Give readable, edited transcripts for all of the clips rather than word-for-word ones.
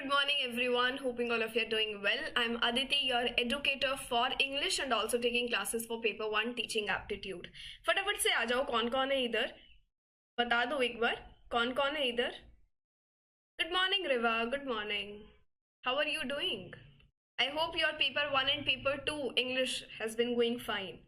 Good morning everyone, hoping all of you are doing well. I'm Aditi, your educator for English and also taking classes for paper 1 teaching aptitude. फटाफट से आ जाओ, कौन कौन है इधर बता दो एक बार, कौन कौन है इधर. Good morning Riva, good morning. How are you doing? I hope your paper 1 and paper 2 English has been going fine.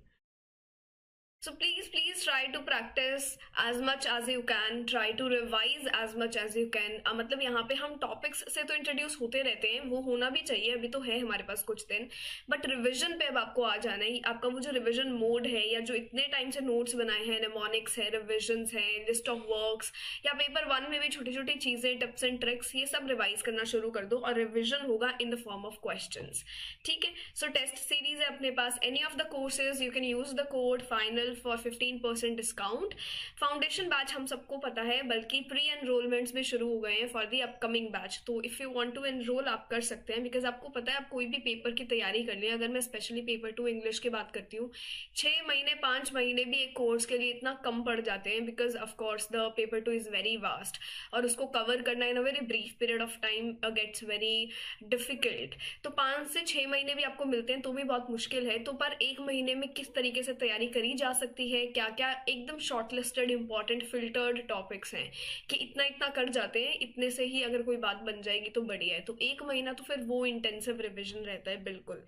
So please try to practice as much as you can, try to revise as much as you can. मतलब यहाँ पे हम topics से तो introduce होते रहते हैं, वो होना भी चाहिए, अभी तो है हमारे पास कुछ दिन, बट रिविजन पे अब आपको आ जाना ही. आपका वो जो रिविजन मोड है या जो इतने टाइम से नोट्स बनाए हैं, नेमोनिक्स है, रिविजन्स है, लिस्ट ऑफ वर्क्स या पेपर 1 में भी छोटी छोटी चीजें, टिप्स एंड ट्रिक्स, ये सब रिवाइज करना शुरू कर दो और रिविजन होगा in the form of questions. ठीक है. सो टेस्ट सीरीज है अपने पास. Any of the courses you can use the code final for 15% discount. Foundation batch हम सबको पता है, बल्कि प्री एनरोलमेंट्स भी शुरू हो गए हैं फॉर दी अपकमिंग बैच. तो if you want to enrol आप कर सकते हैं, बिकॉज आपको पता है आप कोई भी पेपर की तैयारी कर लें. अगर मैं स्पेशली पेपर 2 इंग्लिश की बात करती हूँ, 6 महीने 5 महीने भी एक कोर्स के लिए इतना कम पड़ जाते हैं, because of course the paper 2 is very vast और उसको कवर करना in a very brief period of time gets very difficult. तो 5 से 6 महीने भी आपको मिलते हैं तो भी बहुत मुश्किल है. तो पर एक महीने में किस तरीके से तैयारी करी जा सकती है, क्या क्या एकदम शॉर्टलिस्टेड इंपॉर्टेंट फिल्टर्ड टॉपिक्स हैं कि इतना इतना कर जाते हैं, इतने से ही अगर कोई बात बन जाएगी तो बढ़िया है. तो एक महीना तो फिर वो इंटेंसिव रिविजन रहता है. बिल्कुल.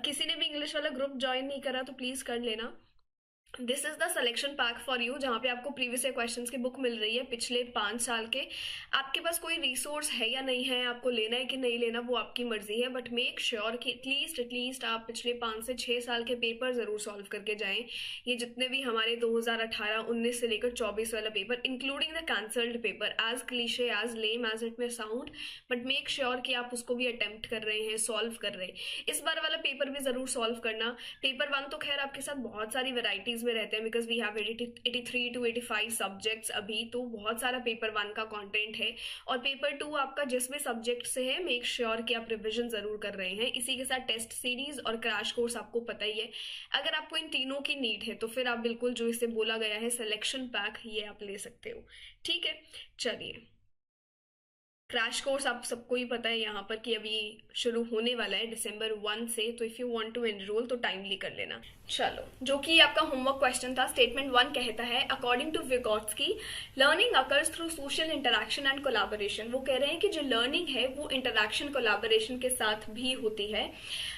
किसी ने भी इंग्लिश वाला ग्रुप ज्वाइन नहीं करा तो प्लीज कर लेना. This is the selection pack for you, जहाँ पे आपको प्रीवियस ईयर क्वेश्चंस की बुक मिल रही है पिछले 5 साल के. आपके पास कोई रिसोर्स है या नहीं है, आपको लेना है कि नहीं लेना, वो आपकी मर्जी है, बट मेक श्योर कि एटलीस्ट आप पिछले 5 से 6 साल के पेपर जरूर सॉल्व करके जाएं. ये जितने भी हमारे 2018, 19 से लेकर 24 वाला paper, including the cancelled paper, as cliche as lame as it may sound, but make sure कि आप उसको भी अटेम्प्ट कर रहे हैं, सॉल्व कर रहे हैं. इस बार वाला पेपर भी जरूर सॉल्व करना. पेपर 1 तो खैर आपके साथ बहुत सारी वेराइटीज में रहते हैं, because we have 83 to 85 subjects अभी, तो बहुत सारा पेपर 1 का कंटेंट है. और पेपर 2 आपका जिस भी सब्जेक्ट से है, मेक श्योर कि आप रिवीजन जरूर कर रहे हैं. इसी के साथ टेस्ट सीरीज और क्रैश कोर्स आपको पता ही है. अगर आपको इन तीनों की नीड है तो फिर आप बिल्कुल जो इसे बोला गया है सिलेक्शन पैक, ये आप ले सकते हो. ठीक है. चलिए, क्रैश कोर्स आप सबको ही पता है यहाँ पर कि अभी शुरू होने वाला है दिसंबर 1 से. तो if you want to enrol तो टाइमली कर लेना. चलो, जो कि आपका होमवर्क क्वेश्चन था, स्टेटमेंट 1 कहता है according to Vygotsky learning occurs through social interaction and collaboration. वो कह रहे हैं कि जो लर्निंग है वो इंटरेक्शन कोलैबोरेशन के साथ भी होती है.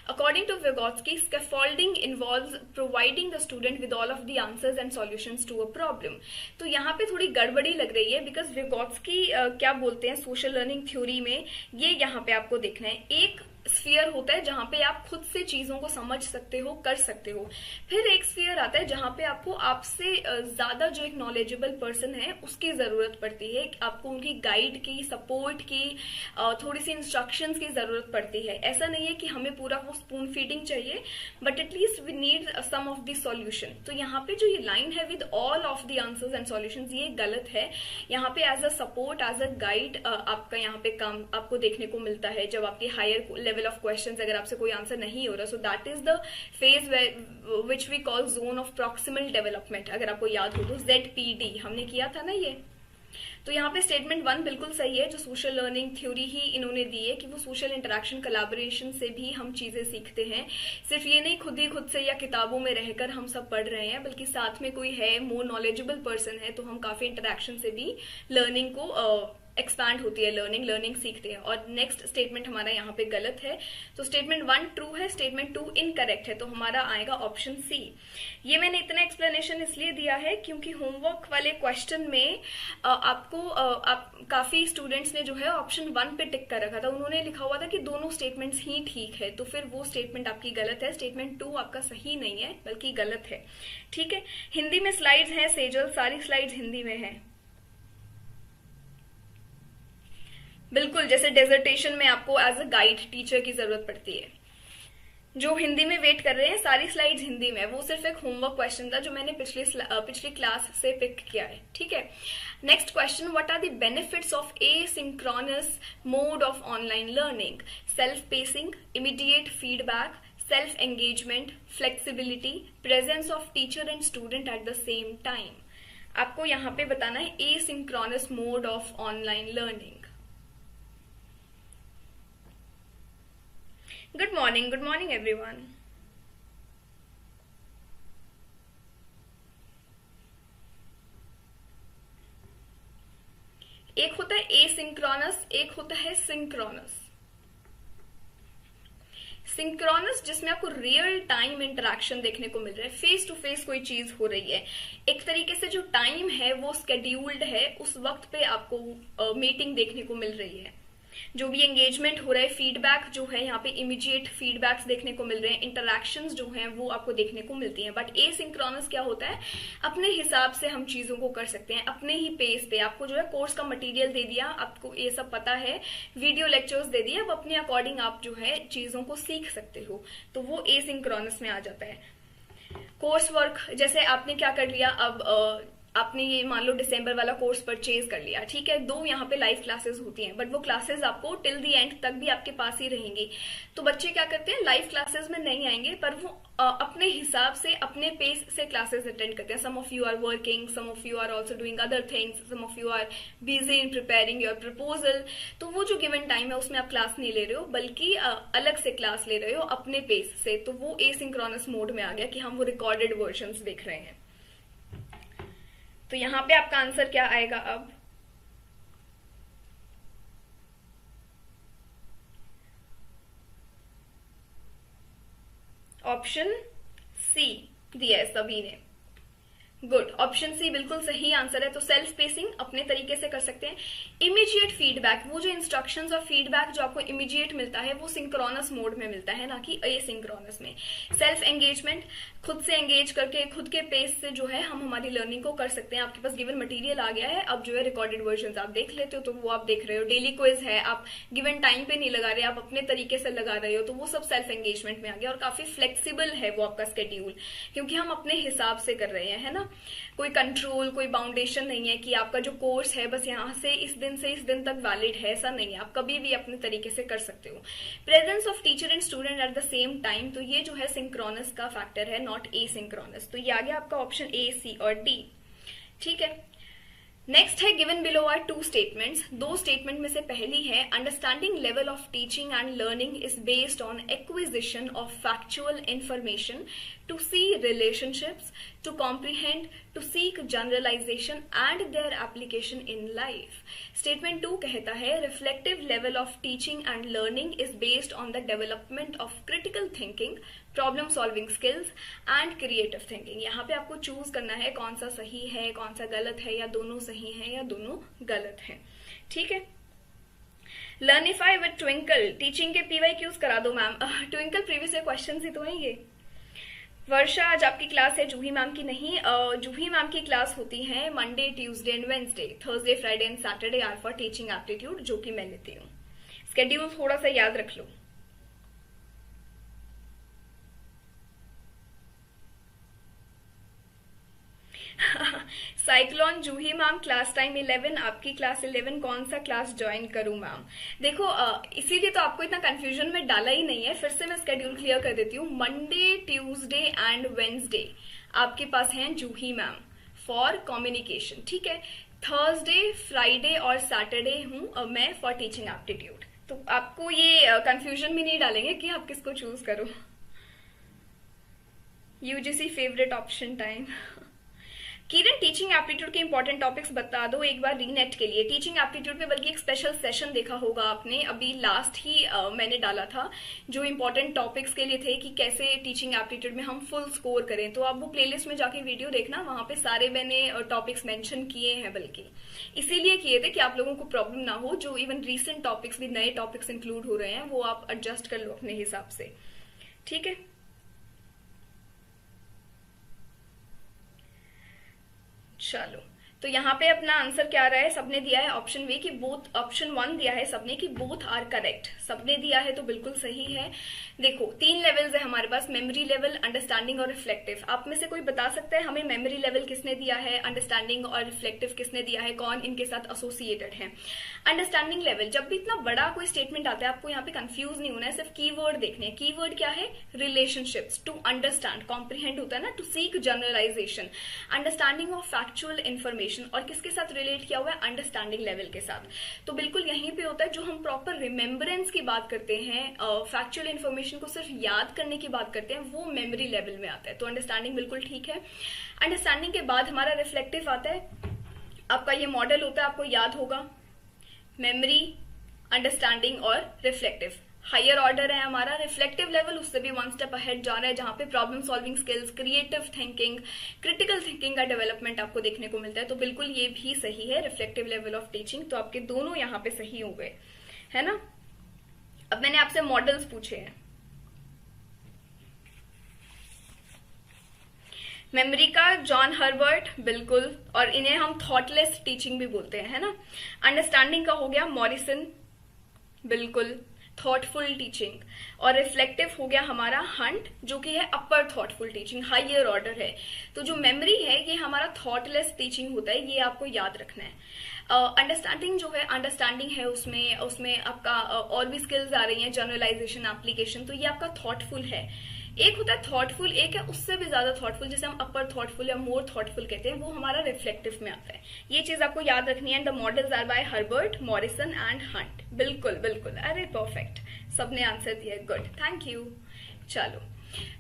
According to Vygotsky scaffolding involves providing the student with all of the answers and solutions to a problem. तो यहाँ पे थोड़ी गड़बड़ी लग रही है, बिकॉज विगोट्स्की क्या बोलते हैं सोशल लर्निंग थ्योरी में, ये यहाँ पे आपको देखना है. एक स्फीयर होता है जहां पे आप खुद से चीजों को समझ सकते हो, कर सकते हो. फिर एक स्फीयर आता है जहां पे आपको आपसे ज्यादा जो एक नॉलेजेबल पर्सन है उसकी जरूरत पड़ती है. आपको उनकी गाइड की, सपोर्ट की, थोड़ी सी इंस्ट्रक्शंस की जरूरत पड़ती है. ऐसा नहीं है कि हमें पूरा वो स्पून फीडिंग चाहिए, but at least we need some of the solution. तो यहाँ पे जो ये लाइन है with all of the answers and solutions, ये गलत है. यहाँ पे as a support, as a guide आपका यहाँ पे काम आपको देखने को मिलता है जब आपकी हायर लेवल ऑफ क्वेश्चंस, अगर आपसे कोई आंसर नहीं हो रहा. So that is the phase which we call zone of proximal development. अगर आपको याद हो तो ZPD हमने किया था ना ये. तो यहाँ पे स्टेटमेंट 1 बिल्कुल सही है. जो सोशल लर्निंग थ्योरी ही इन्होंने दी है कि वो सोशल इंटरेक्शन कोलैबोरेशन से भी हम चीजें सीखते हैं. सिर्फ ये नहीं खुद से या किताबों में रहकर हम सब पढ़ रहे हैं, बल्कि साथ में कोई है, मोर नॉलेजेबल पर्सन है, तो हम काफी इंटरेक्शन से भी लर्निंग को एक्सपैंड होती है, लर्निंग सीखते हैं. और नेक्स्ट स्टेटमेंट हमारा यहाँ पे गलत है. तो स्टेटमेंट 1 ट्रू है, स्टेटमेंट 2 इनकरेक्ट है. तो हमारा आएगा ऑप्शन सी. ये मैंने इतना एक्सप्लेनेशन इसलिए दिया है क्योंकि होमवर्क वाले क्वेश्चन में काफी स्टूडेंट्स ने जो है ऑप्शन 1 पे टिक कर रखा था. उन्होंने लिखा हुआ था कि दोनों स्टेटमेंट्स ही ठीक है, तो फिर वो स्टेटमेंट आपकी गलत है. स्टेटमेंट 2 आपका सही नहीं है बल्कि गलत है. ठीक है. हिंदी में स्लाइड्स हैं सेजल, सारी स्लाइड्स हिंदी में है. बिल्कुल, जैसे डेजर्टेशन में आपको एज अ गाइड टीचर की जरूरत पड़ती है. जो हिंदी में वेट कर रहे हैं, सारी स्लाइड्स हिंदी में. वो सिर्फ एक होमवर्क क्वेश्चन था जो मैंने पिछली क्लास से पिक किया है. ठीक है. Next question, what are the benefits of asynchronous mode of online learning? Self pacing, immediate feedback, self engagement, flexibility, presence of teacher and student at the same time. आपको यहाँ पे बताना है asynchronous mode of online learning. Good morning everyone. एक होता है asynchronous, एक होता है सिंक्रोनस। सिंक्रोनस जिसमें आपको रियल टाइम इंटरेक्शन देखने को मिल रहा है, फेस टू फेस कोई चीज हो रही है, एक तरीके से जो टाइम है वो स्केड्यूल्ड है, उस वक्त पे आपको मीटिंग देखने को मिल रही है, जो भी एंगेजमेंट हो रहा है, फीडबैक जो है यहाँ पे इमीडिएट फीडबैक्स देखने को मिल रहे हैं, इंटरैक्शंस जो हैं वो आपको देखने को मिलती हैं। बट एसिंक्रोनस क्या होता है, अपने हिसाब से हम चीजों को कर सकते हैं, अपने ही पेस पे। आपको जो है कोर्स का मटेरियल दे दिया, आपको ये सब पता है, वीडियो लेक्चर्स दे दिए, अब अपने अकॉर्डिंग आप जो है चीजों को सीख सकते हो, तो वो एसिंक्रोनस में आ जाता है। कोर्स वर्क जैसे आपने क्या कर लिया, अब आपने ये मान लो दिसंबर वाला कोर्स परचेज कर लिया, ठीक है, 2 यहाँ पे लाइव क्लासेस होती हैं, बट वो क्लासेस आपको टिल दी एंड तक भी आपके पास ही रहेंगी। तो बच्चे क्या करते हैं, लाइव क्लासेस में नहीं आएंगे, पर वो अपने हिसाब से अपने पेस से क्लासेस अटेंड करते हैं। Some of you are working, some of you are also doing other things, some of you are busy in preparing your proposal. तो वो जो गिवन टाइम है उसमें आप क्लास नहीं ले रहे हो, बल्कि अलग से क्लास ले रहे हो अपने पेस से, तो वो एसिंक्रोनस मोड में आ गया कि हम वो रिकॉर्डेड वर्जन देख रहे हैं। तो यहां पे आपका आंसर क्या आएगा अब, ऑप्शन सी दिया है सभी ने। गुड, ऑप्शन सी बिल्कुल सही आंसर है। तो सेल्फ पेसिंग अपने तरीके से कर सकते हैं। इमीडिएट फीडबैक, वो जो इंस्ट्रक्शंस और फीडबैक जो आपको इमीडिएट मिलता है वो सिंक्रोनस मोड में मिलता है, ना कि एसिंक्रोनस में। सेल्फ एंगेजमेंट, खुद से एंगेज करके खुद के पेस से जो है हम हमारी लर्निंग को कर सकते हैं। आपके पास गिवन मटेरियल आ गया है, अब जो है रिकॉर्डेड वर्जन आप देख लेते हो, तो वो आप देख रहे हो। डेली क्विज है, आप गिवन टाइम पे नहीं लगा रहे, आप अपने तरीके से लगा रहे हो, तो वो सब सेल्फ एंगेजमेंट में आ गया। और काफी फ्लेक्सिबल है वो आपका स्केड्यूल, क्योंकि हम अपने हिसाब से कर रहे हैं, है ना। कोई कंट्रोल, कोई बाउंडेशन नहीं है कि आपका जो कोर्स है बस यहाँ से इस दिन तक वैलिड है, ऐसा नहीं है। आप कभी भी अपने तरीके से कर सकते हो। Presence of teacher and student at the same time, तो ये जो है सिंक्रोनस का फैक्टर है, नॉट एसिंक्रोनस। तो ये आ गया आपका ऑप्शन ए, सी और डी, ठीक है। नेक्स्ट है given below are 2 statements. 2 statement में से पहली है, understanding level of teaching and learning is based on acquisition of factual information to see relationships, to comprehend, to seek generalization and their application in life. Statement 2 कहता है, reflective level of teaching and learning is based on the development of critical thinking, problem solving skills and creative thinking. यहाँ पे आपको choose करना है कौन सा सही है, कौन सा गलत है, या दोनों सही है या दोनों गलत है, ठीक है। लर्निफाई विद ट्विंकल, टीचिंग के PYQs करा दो मैम। ट्विंकल प्रीवियस क्वेश्चन ही तो है ये। वर्षा, आज आपकी क्लास है, जूही मैम की नहीं। जूही मैम की क्लास होती है Monday, Tuesday and Wednesday, Thursday, Friday and Saturday are for teaching aptitude, जो कि मैं लेती हूँ। स्केड्यूल थोड़ा सा याद रख लो। साइक्लोन, जूही मैम क्लास टाइम 11, आपकी क्लास 11, कौन सा क्लास ज्वाइन करूं मैम। देखो इसीलिए तो आपको इतना कंफ्यूजन में डाला ही नहीं है, फिर से मैं स्केड्यूल क्लियर कर देती हूँ। मंडे, ट्यूसडे एंड वेंसडे आपके पास हैं जूही मैम फॉर कम्युनिकेशन, ठीक है। थर्सडे, फ्राइडे और सैटरडे हूँ मैं फॉर टीचिंग एप्टीट्यूड। तो आपको ये कंफ्यूजन भी नहीं डालेंगे कि आप किसको चूज करो। UGC favourite option time. Kiran, teaching aptitude के इंपॉर्टेंट टॉपिक्स बता दो एक बार रीनेट के लिए। टीचिंग एप्टीट्यूड पे बल्कि एक स्पेशल सेशन देखा होगा आपने, अभी लास्ट ही मैंने डाला था, जो इंपॉर्टेंट टॉपिक्स के लिए थे कि कैसे टीचिंग एप्टीट्यूड में हम फुल स्कोर करें। तो आप वो प्लेलिस्ट में जाके वीडियो देखना, वहां पे सारे मैंने टॉपिक्स मेंशन किए हैं, बल्कि इसीलिए किए थे कि आप लोगों को प्रॉब्लम ना हो। जो इवन रिसेंट टॉपिक्स भी, नए टॉपिक्स इंक्लूड हो रहे हैं, वो आप एडजस्ट कर लो अपने हिसाब से, ठीक है। चलो, तो यहाँ पे अपना आंसर क्या रहा है, सबने दिया है ऑप्शन बी की बोथ, ऑप्शन 1 दिया है सबने कि बोथ आर करेक्ट, सबने दिया है तो बिल्कुल सही है। देखो 3 लेवल्स है हमारे पास, मेमोरी लेवल, अंडरस्टैंडिंग और रिफ्लेक्टिव। आप में से कोई बता सकता है हमें मेमोरी लेवल किसने दिया है, अंडरस्टैंडिंग और रिफ्लेक्टिव किसने दिया है, कौन इनके साथ एसोसिएटेड है। अंडरस्टैंडिंग लेवल, जब भी इतना बड़ा कोई स्टेटमेंट आता है आपको यहाँ पे कंफ्यूज नहीं होना है, सिर्फ कीवर्ड देखने हैं। कीवर्ड क्या है, रिलेशनशिप्स, टू अंडरस्टैंड, कॉम्प्रिहेंड होता है ना, to seek generalization, understanding of factual information, operation, और किसके साथ रिलेट किया हुआ है, अंडरस्टैंडिंग लेवल के साथ। तो बिल्कुल यहीं पे होता है, जो हम प्रॉपर रिमेम्बरेंस की बात करते हैं, फैक्चुअल इन्फॉर्मेशन को सिर्फ याद करने की बात करते हैं, वो मेमोरी लेवल में आता है। तो अंडरस्टैंडिंग बिल्कुल ठीक है। अंडरस्टैंडिंग के बाद हमारा रिफ्लेक्टिव आता है। आपका ये मॉडल होता है, आपको याद होगा, मेमोरी, अंडरस्टैंडिंग और रिफ्लेक्टिव। हायर ऑर्डर है हमारा। रिफ्लेक्टिव लेवल उससे भी वन स्टेप अहेड जा रहा है, जहां पे problem solving skills, creative thinking, critical thinking का डेवलपमेंट आपको देखने को मिलता है। तो बिल्कुल ये भी सही है, रिफ्लेक्टिव लेवल ऑफ टीचिंग। तो आपके दोनों यहाँ पे सही हो गए, है ना। अब मैंने आपसे मॉडल्स पूछे हैं। मेमोरी का जॉन हर्बर्ट, बिल्कुल, और इन्हें हम थॉटलेस टीचिंग भी बोलते हैं, है ना। अंडरस्टैंडिंग का हो गया मॉरिसन, बिल्कुल, थॉटफुल टीचिंग। और रिफ्लेक्टिव हो गया हमारा हंट, जो कि है अपर थॉटफुल टीचिंग, हायर ऑर्डर है। तो जो मेमोरी है ये हमारा थॉटलेस टीचिंग होता है, ये आपको याद रखना है। अंडरस्टैंडिंग जो है, अंडरस्टैंडिंग है उसमें आपका और भी स्किल्स आ रही हैं, जनरलाइजेशन, एप्लीकेशन, तो ये आपका थॉटफुल है। एक होता है थॉटफुल, एक है उससे भी ज्यादा थॉटफुल, जिसे हम अपर थॉटफुल या मोर थॉटफुल कहते हैं, वो हमारा रिफ्लेक्टिव में आता है। ये चीज आपको याद रखनी है। The models are by Herbart, Morrison and Hunt. बिल्कुल बिल्कुल, अरे परफेक्ट, सबने आंसर दिया, गुड, थैंक यू। चलो,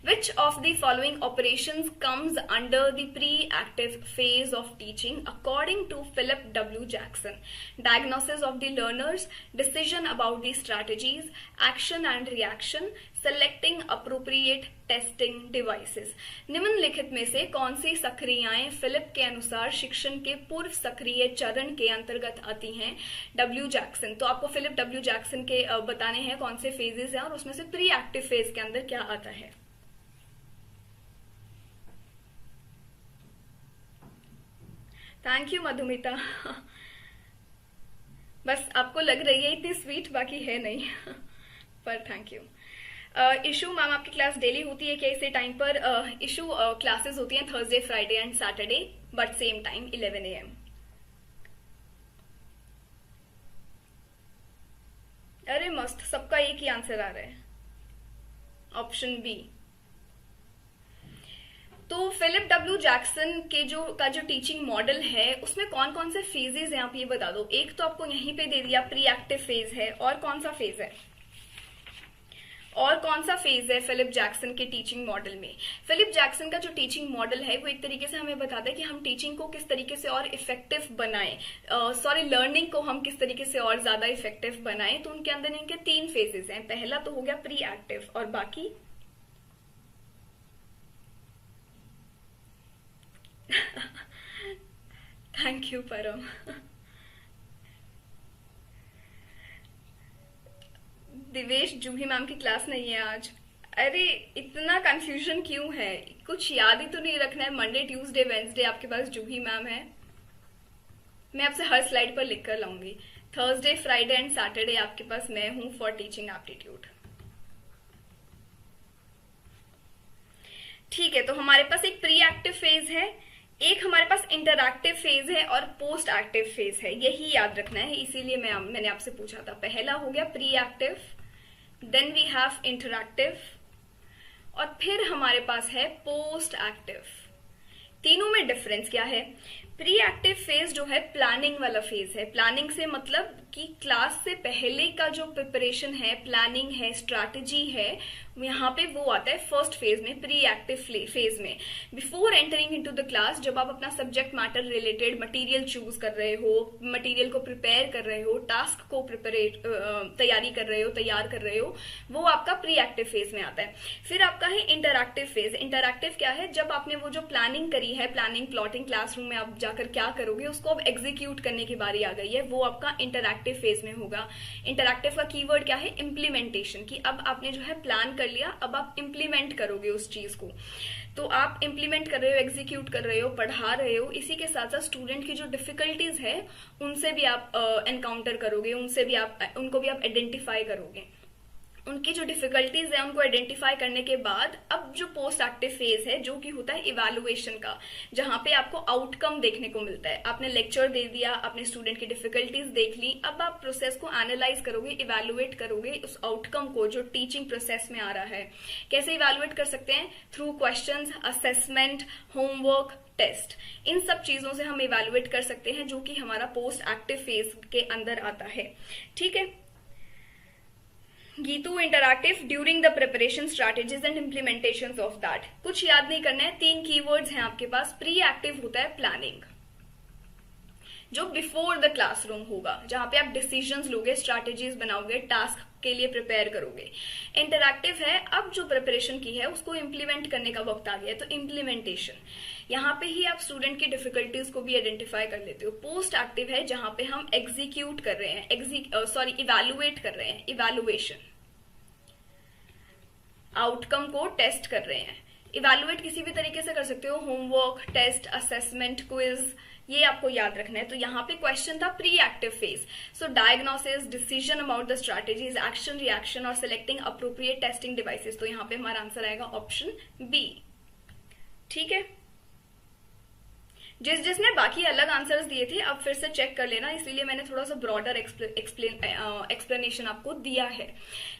which of the following operations comes under the pre-active phase of teaching according to Philip W. Jackson? Diagnosis of the learners, decision about the strategies, action and reaction, selecting appropriate testing devices. निम्नलिखित में से कौन सी सक्रियाएं Philip के अनुसार शिक्षण के पूर्व सक्रिय चरण के अंतर्गत आती हैं? W Jackson. तो आपको फिलिप डब्ल्यू जैक्सन के बताने हैं कौन से फेजेस हैं, और उसमें से प्री एक्टिव फेज के अंदर क्या आता है। Thank you Madhumita. बस आपको लग रही है इतनी स्वीट, बाकी है नहीं। पर थैंक यू। इशू मैम, आपकी क्लास डेली होती है क्या इसी टाइम पर? इशू क्लासेस होती हैं Thursday, Friday and Saturday, but same time 11 AM। अरे मस्त, सबका एक ही आंसर आ रहा है, ऑप्शन बी। तो फिलिप डब्ल्यू जैक्सन के जो टीचिंग मॉडल है, उसमें कौन कौन से फेजेस हैं आप ये बता दो। एक तो आपको यहीं पे दे दिया, प्री एक्टिव फेज है, और कौन सा फेज है, और कौन सा फेज है फिलिप जैक्सन के टीचिंग मॉडल में। फिलिप जैक्सन का जो टीचिंग मॉडल है वो एक तरीके से हमें बताता है कि हम टीचिंग को किस तरीके से और इफेक्टिव बनाएं, लर्निंग को हम किस तरीके से और ज्यादा इफेक्टिव बनाएं। तो उनके अंदर इनके 3 फेजेस हैं। पहला तो हो गया प्री एक्टिव, और बाकी थैंक यू परम। दिवेश, जूही मैम की क्लास नहीं है आज। अरे इतना कंफ्यूजन क्यों है, कुछ याद ही तो नहीं रखना है। मंडे, ट्यूसडे, वेंसडे आपके पास जूही मैम है, मैं आपसे हर स्लाइड पर लिख कर लाऊंगी। थर्सडे, फ्राइडे एंड सैटरडे आपके पास मैं हूं फॉर टीचिंग एप्टीट्यूड। ठीक है, तो हमारे पास एक प्री एक्टिव फेज है, एक हमारे पास इंटरएक्टिव फेज है, और पोस्ट एक्टिव फेज है। यही याद रखना है, इसीलिए मैंने आपसे पूछा था। पहला हो गया pre active, then we have interactive, और फिर हमारे पास है पोस्ट एक्टिव। तीनों में डिफरेंस क्या है? प्री एक्टिव फेज जो है प्लानिंग वाला फेज है। प्लानिंग से मतलब कि क्लास से पहले का जो प्रिपरेशन है, प्लानिंग है, स्ट्रैटेजी है, यहाँ पे वो आता है फर्स्ट फेज में, प्री एक्टिव फेज में। Before entering into the class, जब आप अपना subject matter related material choose कर रहे हो, मटेरियल को प्रिपेयर कर रहे हो, टास्क को तैयार कर रहे हो, वो आपका प्री एक्टिव फेज में आता है। फिर आपका है इंटरएक्टिव फेज। इंटरएक्टिव क्या है? जब आपने वो जो प्लानिंग करी है, प्लानिंग, प्लॉटिंग, क्लासरूम में आप जाकर क्या करोगे, उसको अब एग्जीक्यूट करने की बारी आ गई है, वो आपका इंटरएक्टिव फेज में होगा। इंटरएक्टिव का कीवर्ड क्या है? इम्प्लीमेंटेशन, की अब आपने जो है प्लान कर लिया, अब आप इम्प्लीमेंट करोगे उस चीज को। तो आप इम्प्लीमेंट कर रहे हो, एग्जीक्यूट कर रहे हो, पढ़ा रहे हो, इसी के साथ साथ स्टूडेंट की जो डिफिकल्टीज है उनसे भी आप एनकाउंटर करोगे, उनको भी आप आइडेंटिफाई करोगे। उनकी जो डिफिकल्टीज है उनको आइडेंटिफाई करने के बाद अब जो पोस्ट एक्टिव फेज है जो कि होता है इवैल्यूएशन का, जहां पे आपको आउटकम देखने को मिलता है। आपने लेक्चर दे दिया, आपने स्टूडेंट की डिफिकल्टीज देख ली, अब आप प्रोसेस को एनालाइज करोगे, इवैल्यूएट करोगे उस आउटकम को जो टीचिंग प्रोसेस में आ रहा है। कैसे इवैल्यूएट कर सकते हैं? Through questions, assessment, homework, test. इन सब चीजों से हम इवैल्यूएट कर सकते हैं, जो कि हमारा पोस्ट एक्टिव फेज के अंदर आता है। ठीक है। Geetu interactive during the preparation strategies and implementation of that. कुछ याद नहीं करना है, 3 कीवर्ड्स हैं आपके पास। प्री एक्टिव होता है प्लानिंग, जो बिफोर द क्लासरूम होगा, जहां पे आप डिसीजंस लोगे, स्ट्रैटेजीज बनाओगे, टास्क के लिए प्रिपेयर करोगे। इंटरैक्टिव है अब जो प्रिपरेशन की है उसको इम्प्लीमेंट करने का वक्त आ गया, तो इम्प्लीमेंटेशन। यहाँ पे ही आप स्टूडेंट की डिफिकल्टीज को भी आइडेंटिफाई कर लेते हो। पोस्ट एक्टिव है जहां पे हम एग्जीक्यूट कर रहे हैं, इवैल्यूएट कर रहे हैं, इवैल्यूएशन, आउटकम को टेस्ट कर रहे हैं। इवैल्यूएट किसी भी तरीके से कर सकते हो, होमवर्क, टेस्ट, असेसमेंट, क्विज, ये आपको याद रखना है। तो यहाँ पे क्वेश्चन था pre active phase, so diagnosis, decision about the strategies, action, reaction और सिलेक्टिंग अप्रोप्रिएट टेस्टिंग डिवाइसेस। तो यहाँ पे हमारा आंसर आएगा ऑप्शन बी। ठीक है। जिसने बाकी अलग आंसर्स दिए थे अब फिर से चेक कर लेना, इसीलिए मैंने थोड़ा सा ब्रॉडर एक्सप्लेनेशन आपको दिया है।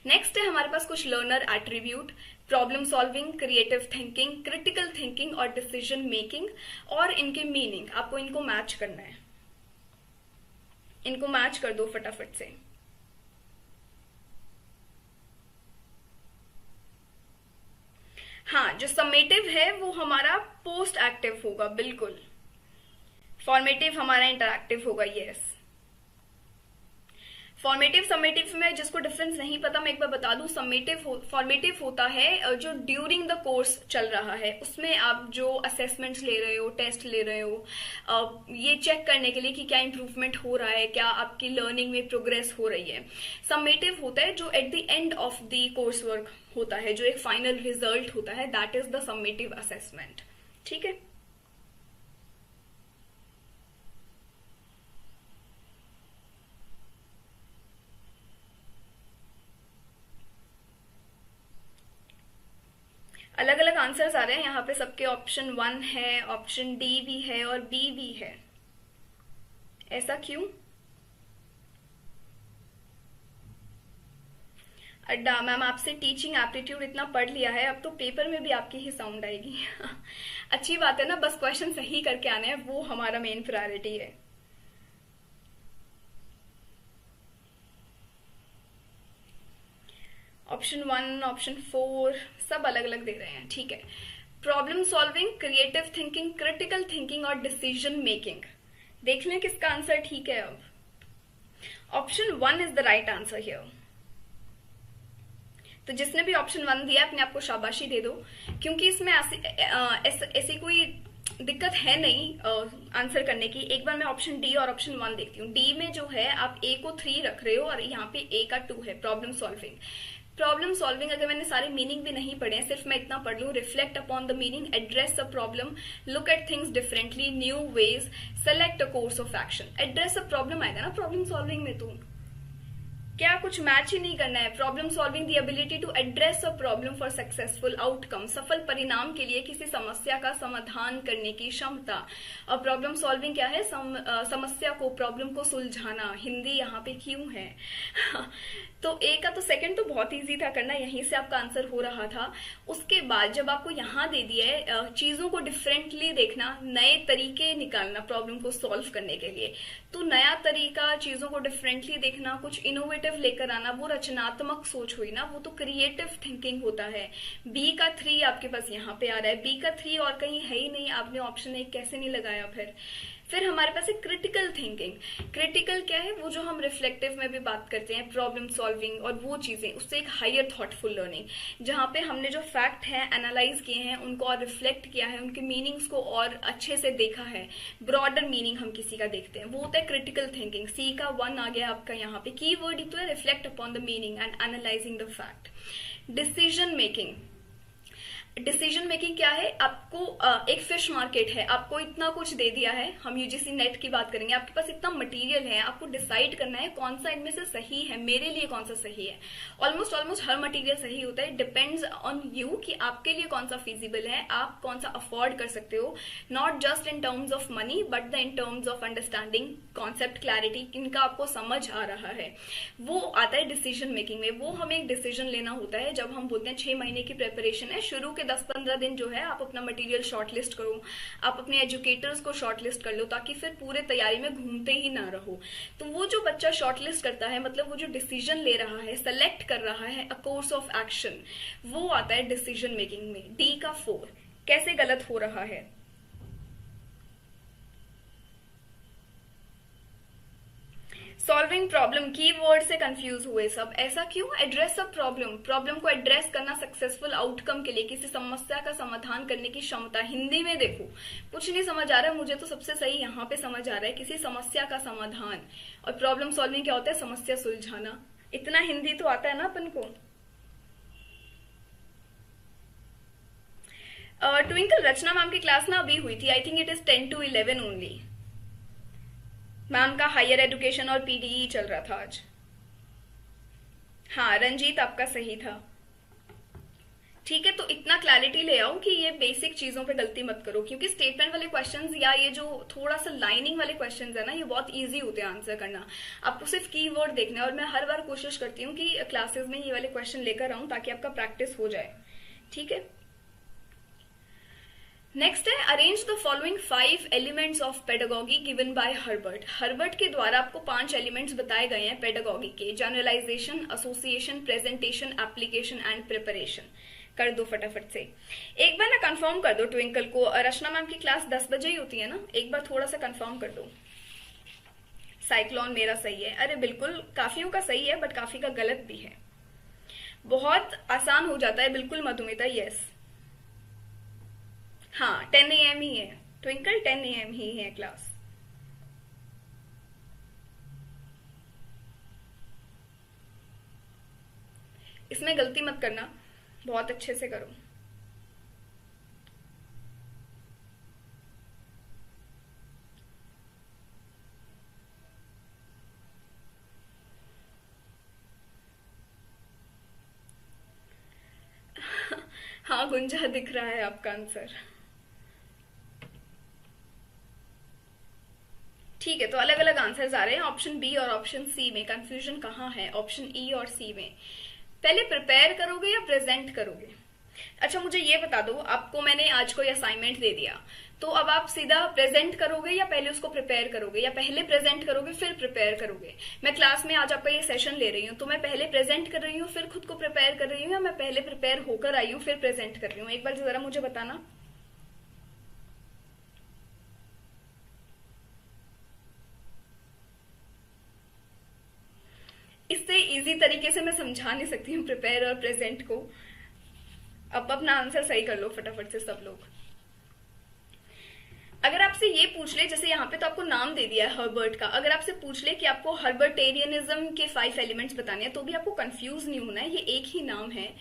नेक्स्ट है हमारे पास कुछ learner attribute, problem solving, creative thinking, critical thinking और डिसीजन मेकिंग, और इनके मीनिंग आपको इनको मैच करना है। इनको मैच कर दो फटाफट से। हाँ, जो समेटिव है वो हमारा पोस्ट एक्टिव होगा, बिल्कुल। फॉर्मेटिव हमारा इंटरैक्टिव होगा, यस। फॉर्मेटिव समेटिव में जिसको डिफरेंस नहीं पता मैं एक बार बता दूं, फॉर्मेटिव होता है जो ड्यूरिंग द कोर्स चल रहा है, उसमें आप जो असेसमेंट्स ले रहे हो, टेस्ट ले रहे हो, ये चेक करने के लिए कि क्या इंप्रूवमेंट हो रहा है, क्या आपकी लर्निंग में प्रोग्रेस हो रही है। समेटिव होता है जो at the end of the course work होता है, जो एक फाइनल रिजल्ट होता है, that is the summative assessment. ठीक है। अलग अलग आंसर्स आ रहे हैं यहाँ पे सबके। ऑप्शन 1 है, ऑप्शन डी भी है और बी भी है। ऐसा क्यों? अड्डा मैम, आपसे टीचिंग एप्टीट्यूड इतना पढ़ लिया है, अब तो पेपर में भी आपकी ही साउंड आएगी। अच्छी बात है ना, बस क्वेश्चन सही करके आने हैं, वो हमारा मेन प्रायोरिटी है। ऑप्शन 1, ऑप्शन 4 सब अलग अलग दे रहे हैं। ठीक है। Problem solving, creative thinking, critical thinking और डिसीजन मेकिंग। देख लें किसका आंसर ठीक है। अब option 1 is the right answer here. तो जिसने भी ऑप्शन 1 दिया अपने आप को शाबाशी दे दो, क्योंकि इसमें ऐसी कोई दिक्कत है नहीं आंसर करने की। एक बार मैं ऑप्शन डी और ऑप्शन 1 देखती हूँ। डी में जो है आप ए को 3 रख रहे हो और यहाँ पे ए का 2 है, प्रॉब्लम सॉल्विंग। प्रॉब्लम सॉल्विंग अगर मैंने सारे मीनिंग भी नहीं पढ़े हैं, सिर्फ मैं इतना पढ़ लूँ, reflect upon the meaning, address a problem, look at things differently, new ways, select a course of action. Address a problem आएगा ना प्रॉब्लम सॉल्विंग में, तो क्या कुछ मैच ही नहीं करना है। Problem solving the ability to address a problem for successful outcome, सफल परिणाम के लिए किसी समस्या का समाधान करने की क्षमता। और प्रॉब्लम सॉल्विंग क्या है? समस्या को, प्रॉब्लम को सुलझाना। हिंदी यहाँ पे क्यों है? तो ए का तो सेकंड तो बहुत इजी था करना, यहीं से आपका आंसर हो रहा था। उसके बाद जब आपको यहाँ दे दिया है चीजों को डिफरेंटली देखना, नए तरीके निकालना प्रॉब्लम को सॉल्व करने के लिए, तो नया तरीका, चीजों को डिफरेंटली देखना, कुछ इनोवेटिव लेकर आना, वो रचनात्मक सोच हुई ना, वो तो क्रिएटिव थिंकिंग होता है। बी का 3 आपके पास यहाँ पे आ रहा है, बी का 3 और कहीं है ही नहीं, आपने ऑप्शन 1 कैसे नहीं लगाया? फिर हमारे पास है क्रिटिकल थिंकिंग। क्रिटिकल क्या है? वो जो हम रिफ्लेक्टिव में भी बात करते हैं, प्रॉब्लम सॉल्विंग और वो चीजें, उससे एक हायर थॉटफुल लर्निंग, जहां पे हमने जो फैक्ट है एनालाइज किए हैं, उनको और रिफ्लेक्ट किया है, उनके मीनिंग्स को और अच्छे से देखा है, ब्रॉडर मीनिंग हम किसी का देखते हैं, वो होता है क्रिटिकल थिंकिंग। सी का 1 आ गया आपका यहाँ पे। की वर्ड ही तो है, reflect upon the meaning and analysing the fact. Decision making, decision making क्या है? आपको एक फिश मार्केट है, आपको इतना कुछ दे दिया है, हम यूजीसी नेट की बात करेंगे, आपके पास इतना मटेरियल है, आपको डिसाइड करना है कौन सा इनमें से सही है, मेरे लिए कौन सा सही है। ऑलमोस्ट ऑलमोस्ट हर मटेरियल सही होता है, डिपेंड्स ऑन यू कि आपके लिए कौन सा फीजिबल है, आप कौन सा अफोर्ड कर सकते हो, not just in terms of money but in terms of understanding concept, clarity, इनका आपको समझ आ रहा है, वो आता है डिसीजन मेकिंग में। वो हमें एक डिसीजन लेना होता है जब हम बोलते हैं 6 महीने की प्रिपरेशन है, शुरू के 10-15 दिन जो है आप अपना मटेरियल शॉर्टलिस्ट करो, आप अपने एजुकेटर्स को शॉर्टलिस्ट कर लो, ताकि फिर पूरे तैयारी में घूमते ही ना रहो। तो वो जो बच्चा शॉर्टलिस्ट करता है, मतलब वो जो डिसीजन ले रहा है, सेलेक्ट कर रहा है अ कोर्स ऑफ एक्शन, वो आता है डिसीजन मेकिंग में। डी का 4, कैसे गलत हो रहा है? सॉल्विंग प्रॉब्लम, कीवर्ड से कंफ्यूज हुए सब, ऐसा क्यों? एड्रेस अ प्रॉब्लम, प्रॉब्लम को एड्रेस करना सक्सेसफुल आउटकम के लिए, किसी समस्या का समाधान करने की क्षमता। हिंदी में देखो, कुछ नहीं समझ आ रहा है मुझे तो सबसे सही यहाँ पे समझ आ रहा है, किसी समस्या का समाधान। और प्रॉब्लम सॉल्विंग क्या होता है? समस्या सुलझाना। इतना हिंदी तो आता है ना अपन को। ट्विंकल, रचना मैम की क्लास ना अभी हुई थी, I think it is 10 to 11 only. Ma'am का हायर एजुकेशन और पीडीई चल रहा था आज। हाँ, रंजीत आपका सही था। ठीक है, तो इतना क्लैरिटी ले आओ कि ये बेसिक चीजों पे गलती मत करो, क्योंकि स्टेटमेंट वाले क्वेश्चंस या ये जो थोड़ा सा लाइनिंग वाले क्वेश्चंस है ना, ये बहुत इजी होते हैं आंसर करना। आपको सिर्फ कीवर्ड देखना है, और मैं हर बार कोशिश करती हूँ कि क्लासेस में ये वाले क्वेश्चन लेकर आऊं ताकि आपका प्रैक्टिस हो जाए। ठीक है, नेक्स्ट है arrange the following 5 elements of pedagogy given by Herbert. Herbert के द्वारा आपको 5 एलिमेंट्स बताए गए हैं पेडागॉगी के, generalization, association, presentation, application and preparation. कर दो फटाफट से। एक बार ना कंफर्म कर दो ट्विंकल को, रचना मैम की क्लास 10 बजे ही होती है ना, एक बार थोड़ा सा कंफर्म कर दो। साइक्लोन मेरा सही है, अरे बिल्कुल, काफियों का सही है बट काफी का गलत भी है। बहुत आसान हो जाता है, बिल्कुल मधुमिता, यस। हाँ, 10 AM ही है ट्विंकल, 10 AM ही है क्लास। इसमें गलती मत करना, बहुत अच्छे से करो। हाँ गुंजा, दिख रहा है आपका आंसर। ठीक है, तो अलग अलग आंसर्स आ रहे हैं ऑप्शन बी और ऑप्शन सी में। कंफ्यूजन कहाँ है ऑप्शन ई और सी में? पहले प्रिपेयर करोगे या प्रेजेंट करोगे? अच्छा मुझे ये बता दो, आपको मैंने आज कोई असाइनमेंट दे दिया, तो अब आप सीधा प्रेजेंट करोगे या पहले उसको प्रिपेयर करोगे, या पहले प्रेजेंट करोगे फिर प्रिपेयर करोगे? मैं क्लास में आज आपका ये सेशन ले रही हूँ, तो मैं पहले प्रेजेंट कर रही हूँ फिर खुद को प्रिपेयर कर रही हूँ, या मैं पहले प्रिपेयर होकर आई हूँ फिर प्रेजेंट कर रही हूँ? एक बार जरा मुझे बताना। इससे इजी तरीके से मैं समझा नहीं सकती हूँ प्रिपेयर और प्रेजेंट को। अब अपना आंसर सही कर लो फटाफट से सब लोग। अगर आपसे ये पूछ ले, जैसे यहाँ पे तो आपको नाम दे दिया है हर्बर्ट का, अगर आपसे पूछ ले कि आपको हर्बर्टेरियनिज्म के 5 एलिमेंट्स बताने हैं, तो भी आपको कंफ्यूज नहीं होना है, ये एक ही नाम है।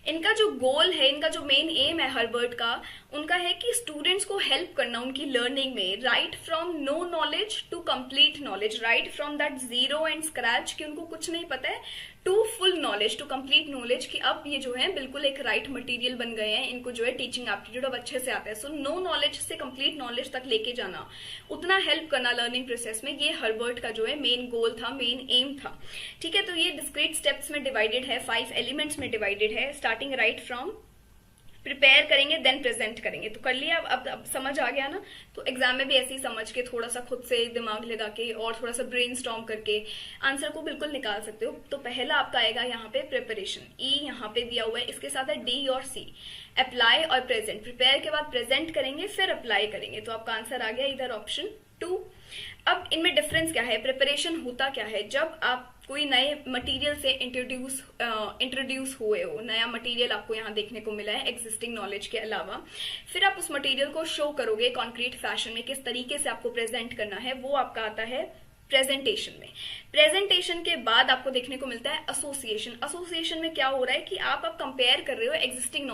इनका जो गोल है, इनका जो मेन एम है हर्बर्ट का, उनका है कि स्टूडेंट्स को हेल्प करना उनकी लर्निंग में, right from no knowledge to complete knowledge, right from that zero and scratch कि उनको कुछ नहीं पता है, to full knowledge, to complete knowledge कि अब ये जो है बिल्कुल एक राइट मटेरियल बन गए हैं, इनको जो है टीचिंग एप्टीट्यूड अब अच्छे से आता है। सो नो नॉलेज से कंप्लीट नॉलेज तक लेके जाना, उतना हेल्प करना लर्निंग प्रोसेस में, ये हर्बर्ट का जो है मेन गोल था, मेन एम था। ठीक है, तो ये डिस्क्रीट स्टेप्स में डिवाइडेड है, 5 एलिमेंट्स में डिवाइडेड है, स्टार्टिंग राइट फ्रॉम प्रिपेयर करेंगे देन प्रेजेंट करेंगे। तो कर लिया, अब समझ आ गया ना? तो एग्जाम में भी ऐसे ही समझ के थोड़ा सा खुद से दिमाग लगा के और थोड़ा सा ब्रेनस्टॉर्म करके आंसर को बिल्कुल निकाल सकते हो। तो पहला आपका आएगा यहाँ पे प्रिपरेशन, ई यहाँ पे दिया हुआ है, इसके साथ है डी और सी, अप्लाई और प्रेजेंट। प्रिपेयर के बाद प्रेजेंट करेंगे फिर अप्लाई करेंगे, तो आपका आंसर आ गया इधर ऑप्शन 2। अब इनमें डिफरेंस क्या है? प्रिपरेशन होता क्या है? जब आप कोई नए मटेरियल से इंट्रोड्यूस हुए हो, नया मटेरियल आपको यहाँ देखने को मिला है एग्जिस्टिंग नॉलेज के अलावा, फिर आप उस मटेरियल को शो करोगे कॉन्क्रीट फैशन में, किस तरीके से आपको प्रेजेंट करना है, वो आपका आता है प्रेजेंटेशन में। प्रेजेंटेशन के बाद आपको देखने को मिलता है एसोसिएशन। एसोसिएशन में क्या हो रहा है कि आप अब कंपेयर कर रहे हो एग्जिस्टिंग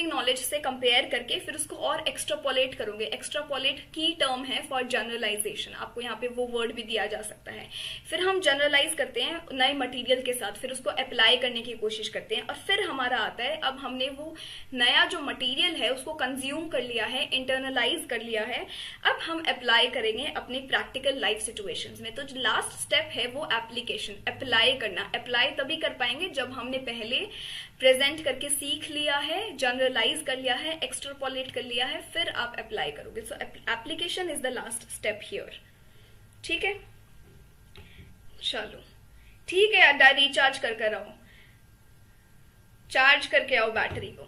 नॉलेज से कंपेयर करके फिर उसको और एक्स्ट्रापोलेट करोगे। एक्स्ट्रापोलेट की टर्म है फॉर जनरलाइजेशन, आपको यहाँ पे वो वर्ड भी दिया जा सकता है। फिर हम जनरलाइज करते हैं नए मटेरियल के साथ, फिर उसको अप्लाई करने की कोशिश करते हैं, और फिर हमारा आता है अब हमने वो नया जो मटेरियल है उसको कंज्यूम कर लिया है, इंटरनलाइज कर लिया है, अब हम अप्लाई करेंगे अपनी प्रैक्टिकल लाइफ सिचुएशंस में। तो जो लास्ट स्टेप है वो एप्लीकेशन, अप्लाई करना। अप्लाई तभी कर पाएंगे जब हमने पहले प्रेजेंट करके सीख लिया है, जनरलाइज कर लिया है, एक्स्ट्रापोलेट कर लिया है, फिर आप अप्लाई करोगे। सो application is the last step here. ठीक है, चलो ठीक है अड्डा, रिचार्ज कर आओ, चार्ज करके आओ बैटरी को।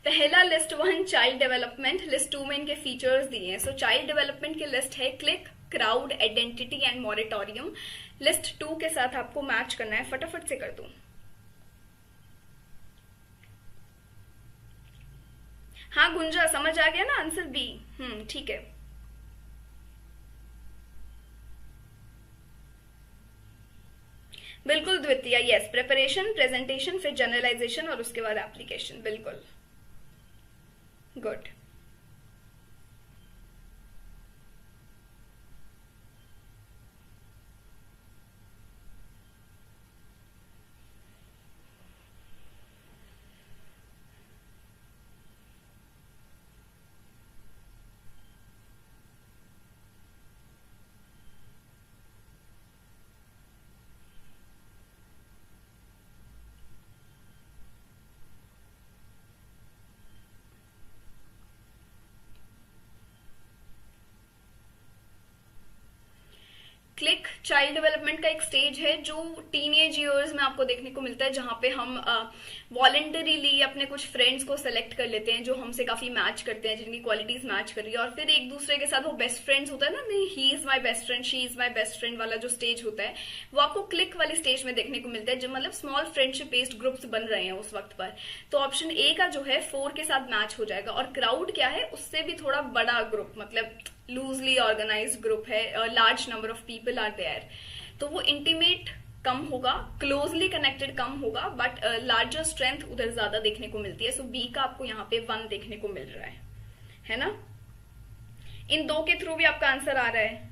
पहला लिस्ट 1 चाइल्ड डेवलपमेंट, लिस्ट 2 में इनके फीचर्स दिए हैं। सो चाइल्ड डेवलपमेंट की लिस्ट है click, crowd, identity and moratorium. List 2 के साथ आपको मैच करना है, फटाफट से कर दूं। हाँ गुंजा, समझ आ गया ना आंसर बी? ठीक है। बिल्कुल द्वितीय, यस, प्रिपरेशन, प्रेजेंटेशन, फिर जनरलाइजेशन और उसके बाद एप्लीकेशन। बिल्कुल गुड। क्लिक चाइल्ड डेवलपमेंट का एक स्टेज है जो टीनेज ईयर्स में आपको देखने को मिलता है, जहां पे हम वॉलंटरीली अपने कुछ फ्रेंड्स को सेलेक्ट कर लेते हैं जो हमसे काफी मैच करते हैं, जिनकी क्वालिटीज मैच कर रही है, और फिर एक दूसरे के साथ वो बेस्ट फ्रेंड्स होता है ना, नहीं he is my best friend, she is my best friend वाला जो स्टेज होता है वो आपको क्लिक वाली स्टेज में देखने को मिलता है, जो मतलब स्मॉल फ्रेंडशिप बेस्ड ग्रुप्स बन रहे हैं उस वक्त पर। तो ऑप्शन ए का जो है 4 के साथ मैच हो जाएगा। और क्राउड क्या है, उससे भी थोड़ा बड़ा ग्रुप, मतलब लूजली ऑर्गेनाइज्ड ग्रुप है, large number of people are there, तो वो इंटीमेट कम होगा, क्लोजली कनेक्टेड कम होगा, बट लार्जर स्ट्रेंथ उधर ज्यादा देखने को मिलती है। सो बी का आपको यहाँ पे 1 देखने को मिल रहा है ना? इन 2 के थ्रू भी आपका आंसर आ रहा है?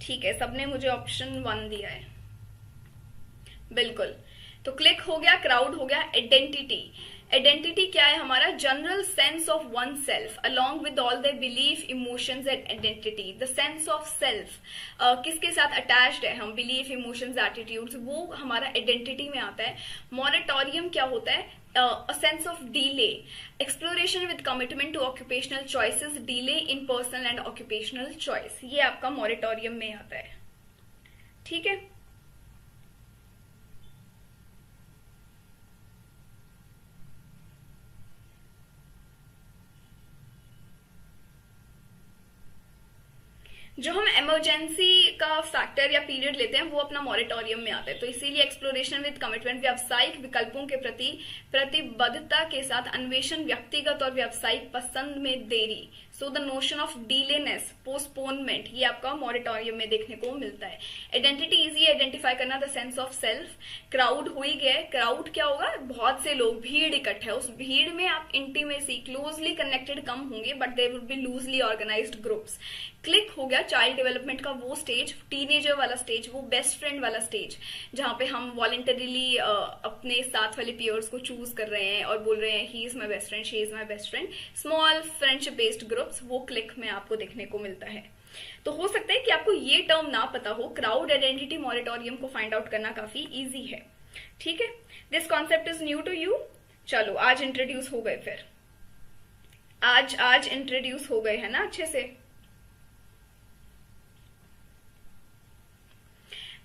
ठीक है, सबने मुझे ऑप्शन 1 दिया है। बिल्कुल, तो क्लिक हो गया, क्राउड हो गया। आइडेंटिटी, आइडेंटिटी क्या है हमारा? General sense of one self along with all the belief, emotions and identity. The sense of self किसके साथ अटैच्ड है हम? बिलीफ, इमोशंस, एटीट्यूड्स, वो हमारा आइडेंटिटी में आता है। मॉरेटोरियम क्या होता है? a sense of delay, exploration with commitment to occupational choices, delay in personal and occupational choice, ये आपका मॉरेटोरियम में आता है। ठीक है, जो हम इमरजेंसी का फैक्टर या पीरियड लेते हैं वो अपना मॉरेटोरियम में आता है। तो इसीलिए एक्सप्लोरेशन विद कमिटमेंट, व्यावसायिक विकल्पों के प्रति प्रतिबद्धता के साथ अन्वेषण, व्यक्तिगत और व्यावसायिक पसंद में देरी, so the notion of delayness, postponement, ये आपका मॉरेटोरियम में देखने को मिलता है। आइडेंटिटी इजी आइडेंटिफाई करना, the sense of self. Crowd हो ही गया है, क्राउड क्या होगा? बहुत से लोग, भीड़ इकट्ठा है, उस भीड़ में आप इंटीमेसी, क्लोजली कनेक्टेड कम होंगे, but there will be loosely organised groups. Click हो गया चाइल्ड डेवलपमेंट का वो स्टेज, टीनेजर वाला स्टेज, वो बेस्ट फ्रेंड वाला स्टेज, जहां पे हम वॉलंटरीली अपने साथ वाले पियर्स को चूज कर रहे हैं और बोल रहे हैं he is my best friend, she is my best friend. Small friendship based groups, वो क्लिक में आपको देखने को मिलता है। तो हो सकता है कि आपको ये टर्म ना पता हो, क्राउड आइडेंटिटी मॉरेटोरियम को फाइंड आउट करना काफी इजी है। ठीक है, this concept is new to you. चलो आज इंट्रोड्यूस हो गए, फिर आज इंट्रोड्यूस हो गए है ना अच्छे से।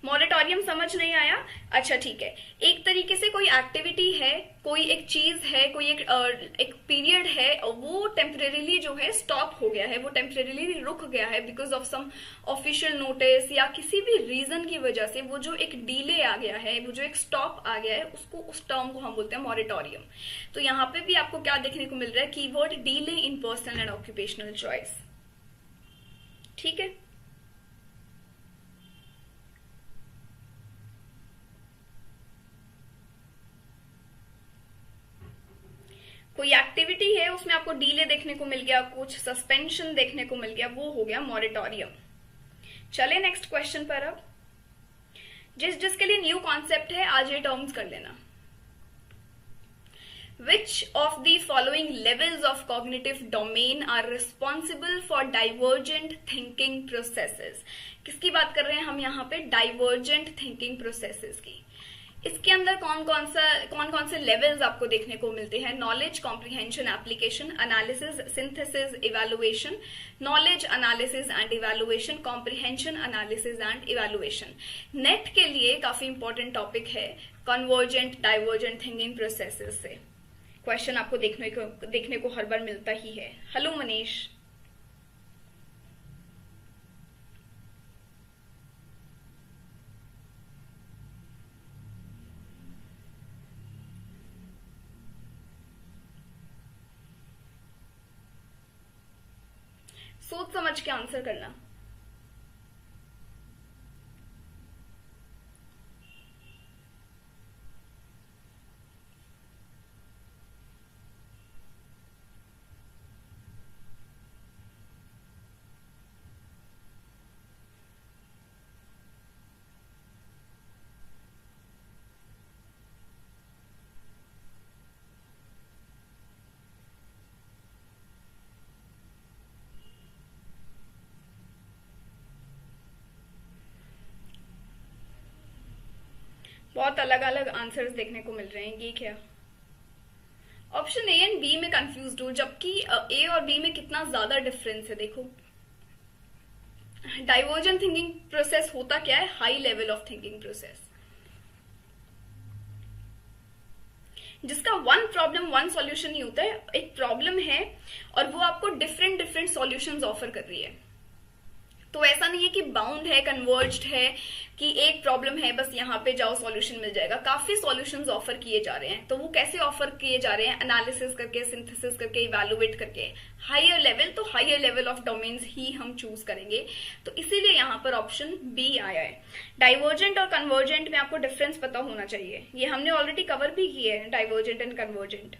मॉरेटोरियम समझ नहीं आया? अच्छा ठीक है, एक तरीके से कोई एक्टिविटी है, कोई एक चीज है, कोई एक पीरियड है, वो टेम्परेरीली जो है स्टॉप हो गया है, वो टेम्परेरीली रुक गया है because of some official notice या किसी भी रीजन की वजह से, वो जो एक डीले आ गया है, वो जो एक स्टॉप आ गया है, उसको, उस टर्म को हम बोलते हैं मॉरेटोरियम। तो यहाँ पे भी आपको क्या देखने को मिल रहा है? Keyword delay in personal and occupational choice. ठीक है, कोई एक्टिविटी है उसमें आपको डीले देखने को मिल गया, कुछ सस्पेंशन देखने को मिल गया, वो हो गया मॉरेटोरियम। चले नेक्स्ट क्वेश्चन पर। अब जिसके लिए न्यू कॉन्सेप्ट है आज ये टर्म्स कर लेना। Which of the following levels of cognitive domain are responsible for divergent thinking processes? किसकी बात कर रहे हैं हम यहाँ पे? divergent thinking processes की। इसके अंदर कौन कौन से लेवल्स आपको देखने को मिलते हैं? Knowledge, comprehension, application, analysis, synthesis, evaluation, knowledge, analysis and evaluation, comprehension, analysis and evaluation. Net के लिए काफी इंपॉर्टेंट टॉपिक है कन्वर्जेंट डाइवर्जेंट थिंकिंग प्रोसेसेस से क्वेश्चन आपको देखने को हर बार मिलता ही है। हेलो मनीष। सोच समझ के आंसर करना। बहुत अलग अलग आंसर्स देखने को मिल रहे हैं, ये क्या? ऑप्शन ए एंड बी में कंफ्यूज हो, जबकि ए और बी में कितना ज्यादा डिफरेंस है। देखो डाइवर्जेंट थिंकिंग प्रोसेस होता क्या है? High level of thinking process, जिसका वन प्रॉब्लम वन सॉल्यूशन नहीं होता है। एक प्रॉब्लम है और वो आपको डिफरेंट डिफरेंट सॉल्यूशंस ऑफर कर रही है। तो ऐसा नहीं है कि बाउंड है, कन्वर्ज्ड है, कि एक प्रॉब्लम है बस यहाँ पे जाओ सॉल्यूशन मिल जाएगा। काफी सॉल्यूशंस ऑफर किए जा रहे हैं। तो वो कैसे ऑफर किए जा रहे हैं? एनालिसिस करके, सिंथेसिस करके, इवैल्यूएट करके। हायर लेवल, तो हायर लेवल ऑफ डोमेन्स ही हम चूज करेंगे। तो इसीलिए यहाँ पर ऑप्शन बी आया है। डाइवर्जेंट और कन्वर्जेंट में आपको डिफरेंस पता होना चाहिए। ये हमने ऑलरेडी कवर भी किए हैं, डाइवर्जेंट एंड कन्वर्जेंट।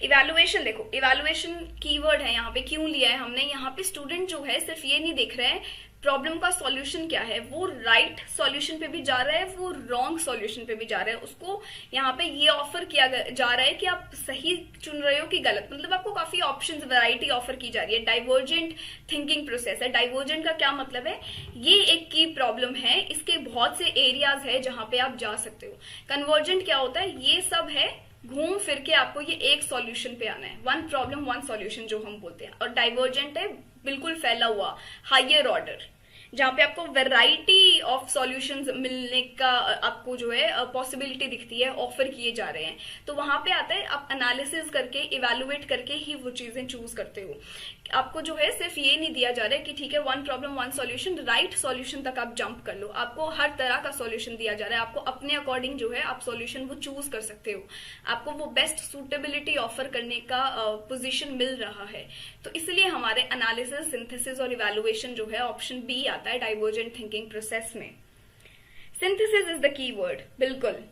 इवैल्यूएशन देखो, इवैल्यूएशन कीवर्ड है यहाँ पे। क्यों लिया है हमने? यहाँ पे स्टूडेंट जो है सिर्फ ये नहीं देख रहे हैं प्रॉब्लम का सॉल्यूशन क्या है, वो राइट सॉल्यूशन पे भी जा रहा है, वो रॉन्ग सॉल्यूशन पे भी जा रहा है। उसको यहाँ पे ये ऑफर किया जा रहा है कि आप सही चुन रहे हो कि गलत। मतलब आपको काफी ऑप्शंस, वैरायटी ऑफर की जा रही है। डाइवर्जेंट थिंकिंग प्रोसेस है। डाइवर्जेंट का क्या मतलब है? ये एक की प्रॉब्लम है, इसके बहुत से एरियाज है जहां पे आप जा सकते हो। कन्वर्जेंट क्या होता है? ये सब है, घूम फिर के आपको ये एक सॉल्यूशन पे आना है। वन प्रॉब्लम वन सॉल्यूशन जो हम बोलते हैं। और डाइवर्जेंट है बिल्कुल फैला हुआ, हायर ऑर्डर, जहां पे आपको वैरायटी ऑफ सॉल्यूशंस मिलने का आपको जो है पॉसिबिलिटी दिखती है, ऑफर किए जा रहे हैं। तो वहां पे आता है आप एनालिसिस करके, इवैल्यूएट करके ही वो चीजें चूज करते हो। आपको जो है सिर्फ ये नहीं दिया जा रहा है कि ठीक है one problem one solution, right solution तक आप जंप कर लो। आपको हर तरह का सॉल्यूशन दिया जा रहा है। आपको अपने अकॉर्डिंग जो है आप सॉल्यूशन वो चूज कर सकते हो। आपको वो बेस्ट सूटेबिलिटी ऑफर करने का पोजीशन मिल रहा है। तो इसलिए हमारे एनालिसिस, सिंथेसिस और इवैल्यूएशन जो है ऑप्शन बी आता है डाइवर्जेंट थिंकिंग प्रोसेस में। सिंथेसिस इज द कीवर्ड, बिल्कुल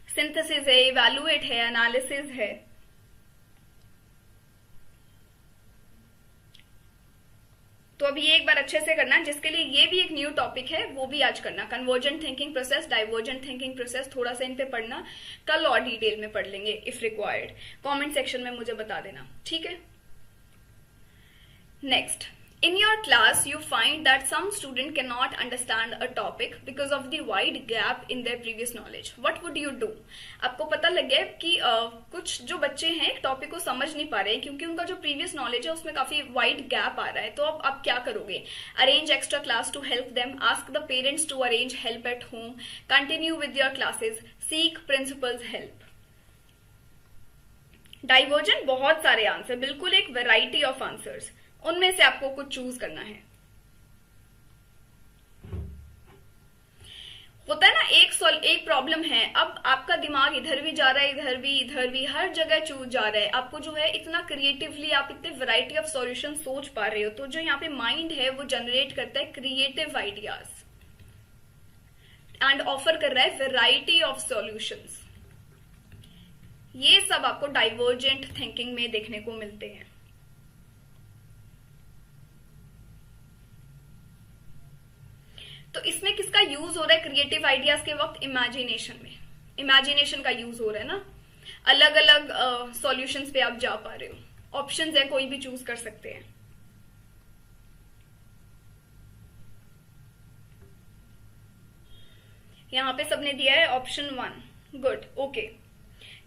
सिंथेसिस है, इवैल्यूएट है, एनालिसिस है। तो अभी एक बार अच्छे से करना, जिसके लिए ये भी एक न्यू टॉपिक है वो भी आज करना। Convergent thinking process, divergent thinking process, थोड़ा सा इन पे पढ़ना। कल और डिटेल में पढ़ लेंगे इफ रिक्वायर्ड। कमेंट सेक्शन में मुझे बता देना, ठीक है। Next, in your class you find that some student cannot understand a topic because of the wide gap in their previous knowledge. What would you do? आपको पता लग गया कि कुछ जो बच्चे हैं टॉपिक को समझ नहीं पा रहे हैं क्योंकि उनका जो प्रीवियस नॉलेज है उसमें काफी वाइड गैप आ रहा है। तो अब आप क्या करोगे? Arrange extra class to help them, ask the parents to arrange help at home, continue with your classes, seek principal's help. Divergent बहुत सारे आंसर, बिल्कुल एक वेराइटी ऑफ आंसर्स, उनमें से आपको कुछ चूज करना है। होता है ना, एक प्रॉब्लम प्रॉब्लम है। अब आपका दिमाग इधर भी जा रहा है, इधर भी हर जगह चूज जा रहा है। आपको जो है इतना क्रिएटिवली आप इतने वैरायटी ऑफ सॉल्यूशन सोच पा रहे हो, तो जो यहाँ पे माइंड है वो जनरेट करता है क्रिएटिव आइडियाज एंड ऑफर कर रहा है वैरायटी ऑफ सॉल्यूशंस। ये सब आपको डाइवर्जेंट थिंकिंग में देखने को मिलते हैं। तो इसमें किसका यूज हो रहा है क्रिएटिव आइडियाज के वक्त? इमेजिनेशन में, इमेजिनेशन का यूज हो रहा है ना। अलग अलग सॉल्यूशंस पे आप जा पा रहे हो। ऑप्शंस है, कोई भी चूज कर सकते हैं। यहां पे सबने दिया है ऑप्शन 1, गुड, ओके,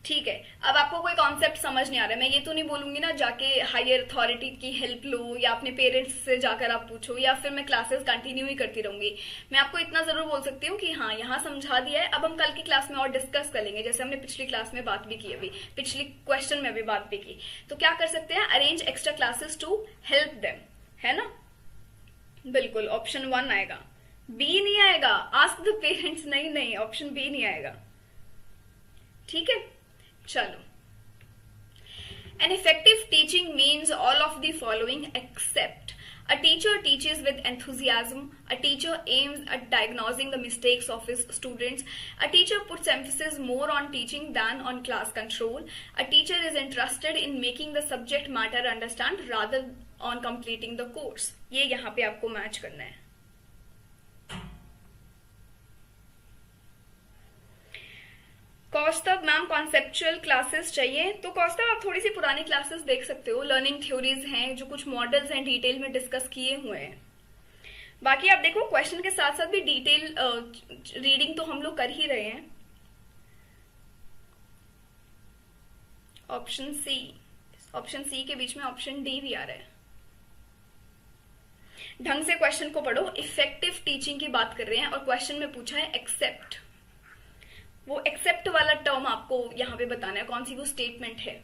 ठीक है। अब आपको कोई कॉन्सेप्ट समझ नहीं आ रहा है, मैं ये तो नहीं बोलूंगी ना जाके हायर अथॉरिटी की हेल्प लो या अपने पेरेंट्स से जाकर आप पूछो, या फिर मैं क्लासेस कंटिन्यू ही करती रहूंगी। मैं आपको इतना जरूर बोल सकती हूँ कि हाँ, यहाँ समझा दिया है, अब हम कल की क्लास में और डिस्कस कर लेंगे, जैसे हमने पिछली क्लास में बात भी की, अभी पिछली क्वेश्चन में भी बात भी की। तो क्या कर सकते हैं? Arrange extra classes to help them, है ना। बिल्कुल, ऑप्शन 1 आएगा, बी नहीं आएगा। आस्क द पेरेंट्स, नहीं, ऑप्शन बी नहीं आएगा। ठीक है, चलो। An effective teaching means all of the following except: a teacher teaches with enthusiasm, a teacher aims at diagnosing the mistakes of his students, a teacher puts emphasis more on teaching than on class control, a teacher is interested in making the subject matter understand rather on completing the course। ये यहाँ पे आपको match करना है। Kaustubh ma'am conceptual classes चाहिए, तो कौस्तभ आप थोड़ी सी पुरानी क्लासेस देख सकते हो। लर्निंग थ्योरीज हैं, जो कुछ मॉडल्स हैं डिटेल में डिस्कस किए हुए हैं। बाकी आप देखो क्वेश्चन के साथ साथ भी डिटेल रीडिंग तो हम लोग कर ही रहे हैं। ऑप्शन सी के बीच में ऑप्शन डी भी आ रहा है। ढंग से क्वेश्चन को पढ़ो। इफेक्टिव टीचिंग की बात कर रहे हैं और क्वेश्चन में पूछा है एक्सेप्ट। वो एक्सेप्ट वाला टर्म आपको यहां पे बताना है, कौन सी वो स्टेटमेंट है।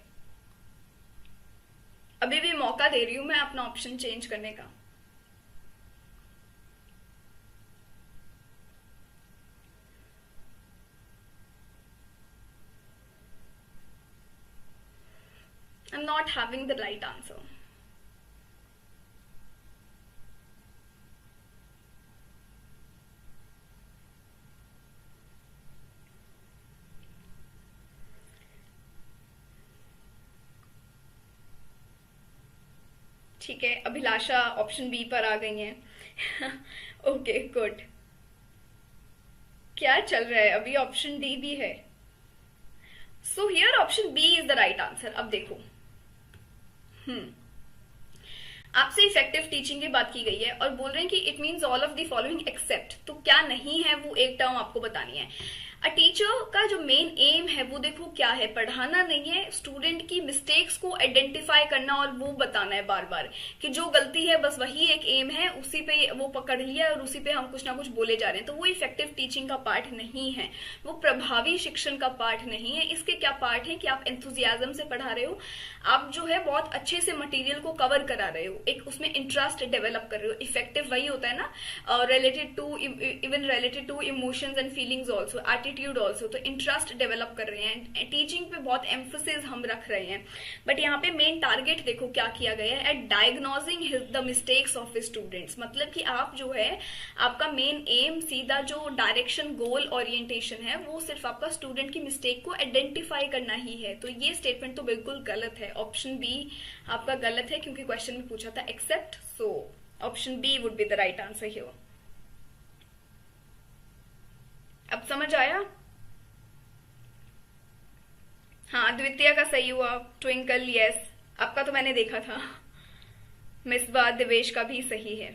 अभी भी मौका दे रही हूं मैं अपना ऑप्शन चेंज करने का। I'm not having the right answer. ठीक है, अभिलाषा ऑप्शन बी पर आ गई हैं। Okay, good. क्या चल रहा है अभी? ऑप्शन डी भी है। So here option B is the right answer. अब देखो, आपसे इफेक्टिव टीचिंग की बात की गई है और बोल रहे हैं कि it means all of the following except. तो क्या नहीं है वो एक टर्म आपको बतानी है। अ टीचर का जो मेन एम है वो देखो क्या है, पढ़ाना नहीं है, स्टूडेंट की मिस्टेक्स को आइडेंटिफाई करना और वो बताना है बार बार कि जो गलती है बस वही एक एम है, उसी पे वो पकड़ लिया और उसी पे हम कुछ ना कुछ बोले जा रहे हैं। तो वो इफेक्टिव टीचिंग का पार्ट नहीं है, वो प्रभावी शिक्षण का पार्ट नहीं है। इसके क्या पार्ट है कि आप एंथुजियाज्म से पढ़ा रहे हो, आप जो है बहुत अच्छे से मटेरियल को कवर करा रहे हो, एक उसमें इंटरेस्ट डेवलप कर रहे हो। इफेक्टिव वही होता है ना, related to emotions and feelings also, attitude also. तो इंटरेस्ट डेवलप कर रहे हैं, टीचिंग पे बहुत एम्फोसिस हम रख रहे हैं। बट यहाँ पे मेन टारगेट देखो क्या किया गया है, at diagnosing the mistakes of students. मतलब कि आप जो है, आपका मेन एम, सीधा जो डायरेक्शन, गोल, ओरिएंटेशन है, वो सिर्फ आपका स्टूडेंट की मिस्टेक को आइडेंटिफाई करना ही है। तो ये स्टेटमेंट तो बिल्कुल गलत है। ऑप्शन बी आपका गलत है क्योंकि क्वेश्चन में पूछा था except. So option B would be the right answer here. अब समझ आया? हाँ, द्वितीय का सही हुआ। ट्विंकल, यस, आपका तो मैंने देखा था। मिसबा, दिवेश का भी सही है।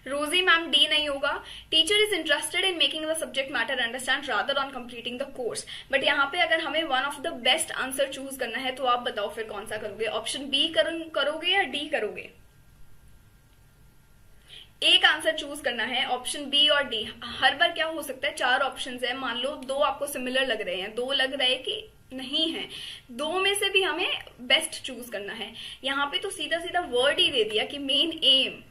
रोजी मैम, डी नहीं होगा। Teacher is interested in making the subject matter understand rather on completing the course. But यहाँ पे अगर हमें one of the best answer choose करना है तो आप बताओ फिर कौन सा करोगे? ऑप्शन बी करोगे या डी करोगे? एक आंसर चूज करना है, ऑप्शन बी और डी। हर बार क्या हो सकता है, 4 ऑप्शन है, मान लो 2 आपको सिमिलर लग रहे हैं, 2 लग रहे हैं कि नहीं है, 2 में से भी हमें बेस्ट चूज करना है। यहाँ पे तो सीधा सीधा वर्ड ही दे दिया कि मेन एम,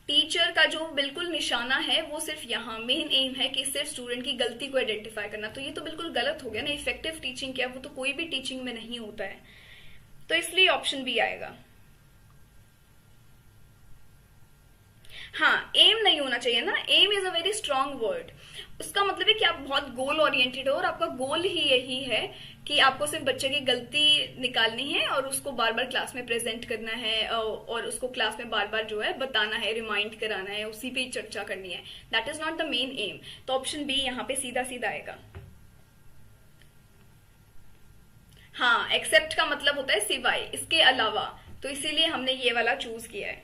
टीचर का जो बिल्कुल निशाना है वो सिर्फ यहाँ मेन एम है कि सिर्फ स्टूडेंट की गलती को आइडेंटिफाई करना, तो ये तो बिल्कुल गलत हो गया ना। इफेक्टिव टीचिंग क्या, वो तो कोई भी टीचिंग में नहीं होता है, तो इसलिए ऑप्शन बी आएगा। हाँ, एम नहीं होना चाहिए ना, aim is a very strong word. उसका मतलब है कि आप बहुत गोल ओरिएंटेड हो और आपका गोल ही यही है कि आपको सिर्फ बच्चे की गलती निकालनी है और उसको बार बार क्लास में प्रेजेंट करना है और उसको क्लास में बार बार जो है बताना है, रिमाइंड कराना है, उसी पे ही चर्चा करनी है। That is not the main M. तो ऑप्शन बी यहाँ पे सीधा सीधा आएगा। हाँ, एक्सेप्ट का मतलब होता है सिवाय, इसके अलावा, तो इसीलिए हमने ये वाला चूज किया है।